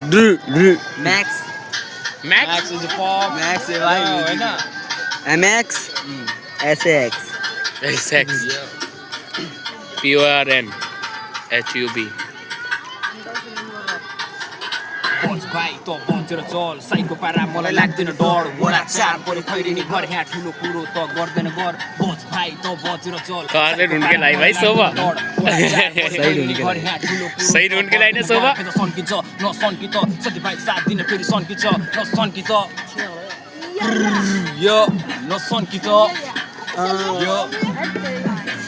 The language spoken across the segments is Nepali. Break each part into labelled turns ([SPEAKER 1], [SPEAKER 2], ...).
[SPEAKER 1] Max.
[SPEAKER 2] Max is a pop.
[SPEAKER 1] Max है
[SPEAKER 2] Oh,
[SPEAKER 1] भाई.
[SPEAKER 2] है ना?
[SPEAKER 1] MX. SAX.
[SPEAKER 3] Sex. PORN HUB.
[SPEAKER 2] बस भाइ त बचेर चल साइको पारा मलाई लाग्दैन डर वडा चार परे खैरिनी घर यहाँ ठुलो कुरो त गर्दैन गर बस भाइ त बचेर चल
[SPEAKER 3] कहाँले ढुन्के लाई भाइ शोभा? सही ढुन्के लाई न शोभा?
[SPEAKER 2] सन्किन्छ नसन्कि त साथीभाइ साथ दिन फेरि सन्किन्छ नसन्कि त यो नसन्कि त यो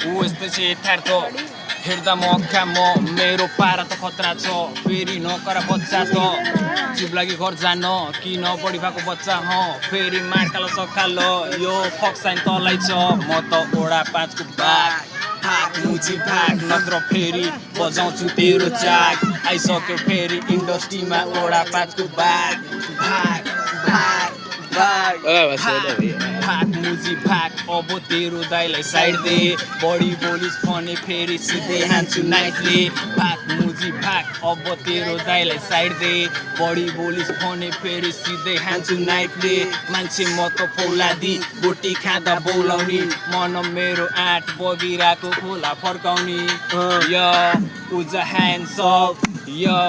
[SPEAKER 2] ऊ यस्तै छ यथार्थ हेर्दा म अख्खा म मेरो पारा त खतरा छ फेरि नकरा बच्चा त चुप लागि घर जान किन बढी भएको बच्चा फेरि मार्काल सकाल यो फक्साइन तलै छ म त ओडा 5 को भाग भाग मुजी भाग नत्र फेरि बजाउँछु तेरो चाक आइसक्यो फेरि इन्डस्ट्रीमा ओडा 5 को भाग भाग भाग भाग भाग मुजी भाग अब तेरो दाइलाई साइड दे बढी बोलिस भने फेरि सिधै हान्छु नाइटले भाग मुजी भाग अब तेरो दाइलाई साइड दे बढी बोलिस भने फेरि सिधै हान्छु नाइटले मान्छे म त फौलादी बोटी खाँदा बोलाउने मन मेरो आँट बगिरहेको खोला फर्काउने यो उज ह्यान्ड्स अप यो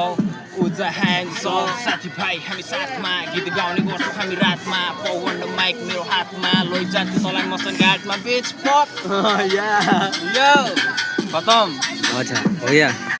[SPEAKER 2] उज ह्यान्ड्स अप साथीभाइ हामी साथमा गीत गाउने गर्छौँ हामी रातमा पवन र माइक मेरो हातमा लैजान्छु तँलाई मसन घाटमा बेच फक
[SPEAKER 1] Yeah.
[SPEAKER 2] यो खतम
[SPEAKER 1] अच्छा हो गया.